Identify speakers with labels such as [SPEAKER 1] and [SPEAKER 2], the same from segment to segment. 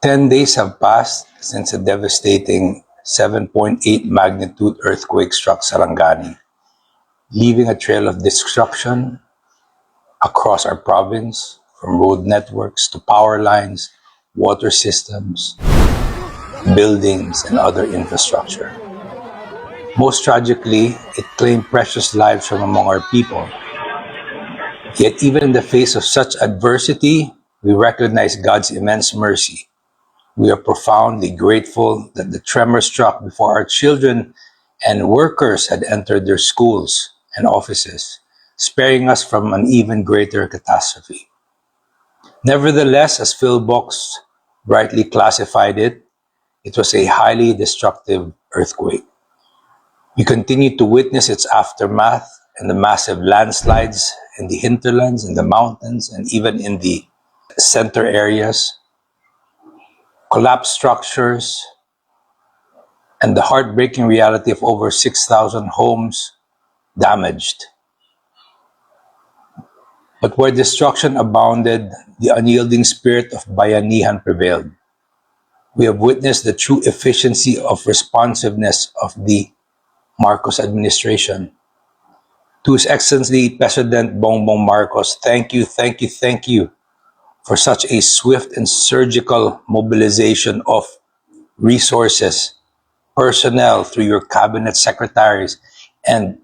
[SPEAKER 1] 10 days have passed since a devastating 7.8 magnitude earthquake struck Sarangani, leaving a trail of destruction across our province, from road networks to power lines, water systems, buildings, and other infrastructure. Most tragically, it claimed precious lives from among our people. Yet even in the face of such adversity, we recognize God's immense mercy. We are profoundly grateful that the tremor struck before our children and workers had entered their schools and offices, sparing us from an even greater catastrophe. Nevertheless, as Phil Box rightly classified it, it was a highly destructive earthquake. We continue to witness its aftermath and the massive landslides in the hinterlands, in the mountains, and even in the center areas, collapsed structures, and the heartbreaking reality of over 6,000 homes damaged. But where destruction abounded, the unyielding spirit of bayanihan prevailed. We have witnessed the true efficiency of responsiveness of the Marcos administration. To His Excellency President Bongbong Marcos, thank you for such a swift and surgical mobilization of resources, personnel through your cabinet secretaries, and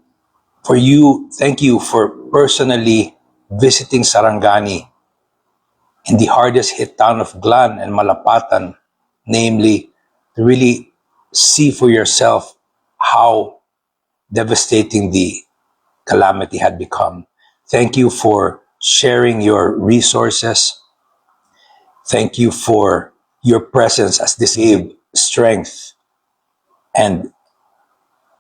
[SPEAKER 1] thank you for personally visiting Sarangani in the hardest hit town of Glan and Malapatan, namely to really see for yourself how devastating the calamity had become. Thank you for sharing your resources. Thank you for your presence, as this gave strength and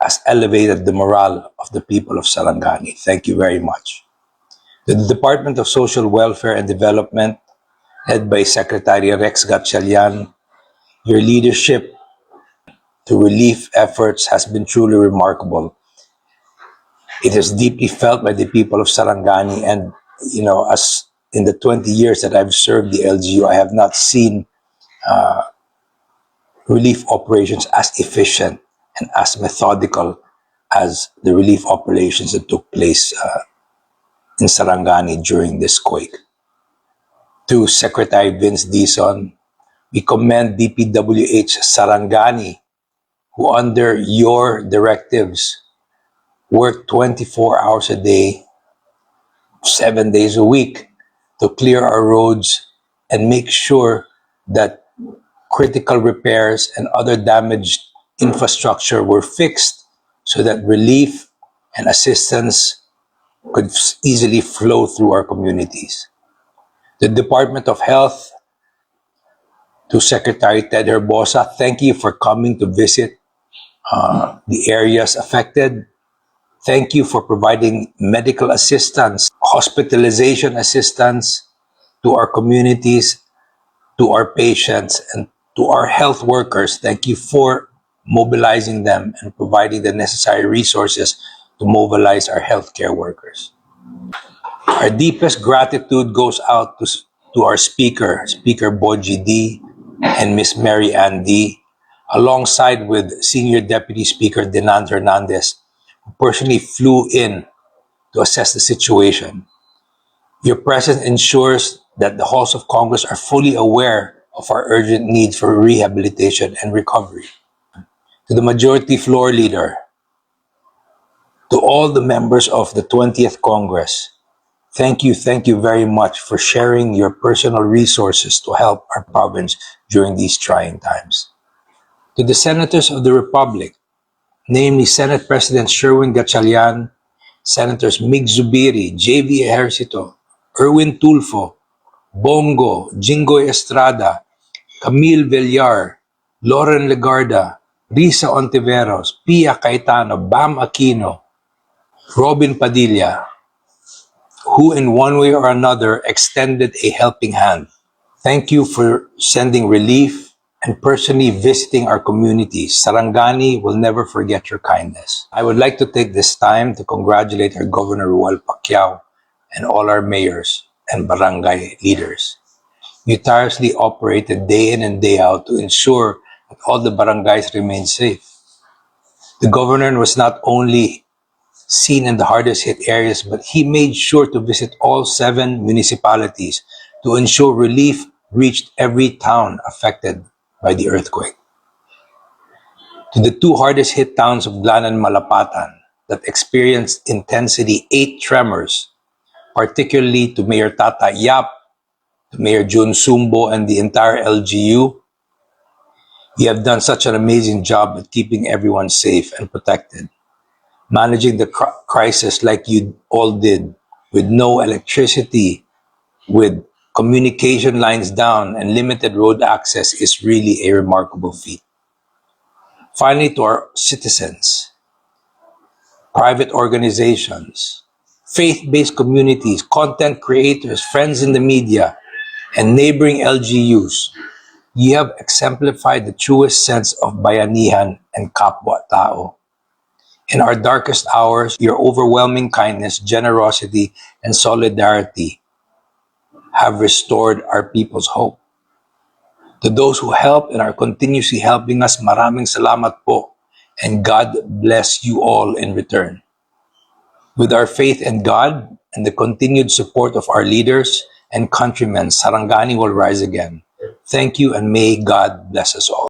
[SPEAKER 1] has elevated the morale of the people of Sarangani. Thank you very much. The Department of Social Welfare and Development, led by Secretary Rex Gatchalian, your leadership to relief efforts has been truly remarkable. It is deeply felt by the people of Sarangani, and as in the 20 years that I've served the LGU, I have not seen relief operations as efficient and as methodical as the relief operations that took place in Sarangani during this quake. To Secretary Vince Dizon, we commend DPWH Sarangani, who under your directives worked 24 hours a day, 7 days a week to clear our roads and make sure that critical repairs and other damaged infrastructure were fixed so that relief and assistance could easily flow through our communities. The Department of Health, to Secretary Ted Herbosa, thank you for coming to visit the areas affected. Thank you for providing medical assistance, hospitalization assistance to our communities, to our patients, and to our health workers. Thank you for mobilizing them and providing the necessary resources to mobilize our healthcare workers. Our deepest gratitude goes out to our Speaker Boji D, and Miss Mary Ann D, alongside with Senior Deputy Speaker Dinand Hernandez, who personally flew in to assess the situation. Your presence ensures that the halls of Congress are fully aware of our urgent need for rehabilitation and recovery. To the Majority Floor Leader, to all the members of the 20th Congress, thank you very much for sharing your personal resources to help our province during these trying times. To the Senators of the Republic, namely Senate President Sherwin Gatchalian, Senators Mig Zubiri, J.V. Ejercito, Erwin Tulfo, Bongo, Jingoy Estrada, Camille Villar, Lauren Legarda, Risa Ontiveros, Pia Cayetano, Bam Aquino, Robin Padilla, who in one way or another extended a helping hand. Thank you for sending relief and personally visiting our communities. Sarangani will never forget your kindness. I would like to take this time to congratulate our Governor Ruel Pacquiao and all our mayors and barangay leaders. You tirelessly operated day in and day out to ensure that all the barangays remained safe. The governor was not only seen in the hardest hit areas, but he made sure to visit all 7 municipalities to ensure relief reached every town affected by the earthquake. To the 2 hardest hit towns of Glan and Malapatan that experienced intensity 8 tremors, particularly to Mayor Tata Yap, to Mayor Jun Sumbo, and the entire LGU, you have done such an amazing job at keeping everyone safe and protected. Managing the crisis like you all did, with no electricity, with communication lines down, and limited road access is really a remarkable feat. Finally, to our citizens, private organizations, faith-based communities, content creators, friends in the media, and neighboring LGUs, you have exemplified the truest sense of bayanihan and kapwa-tao. In our darkest hours, your overwhelming kindness, generosity, and solidarity have restored our people's hope. To those who help and are continuously helping us, maraming salamat po, and God bless you all in return. With our faith in God and the continued support of our leaders and countrymen, Sarangani will rise again. Thank you, and may God bless us all.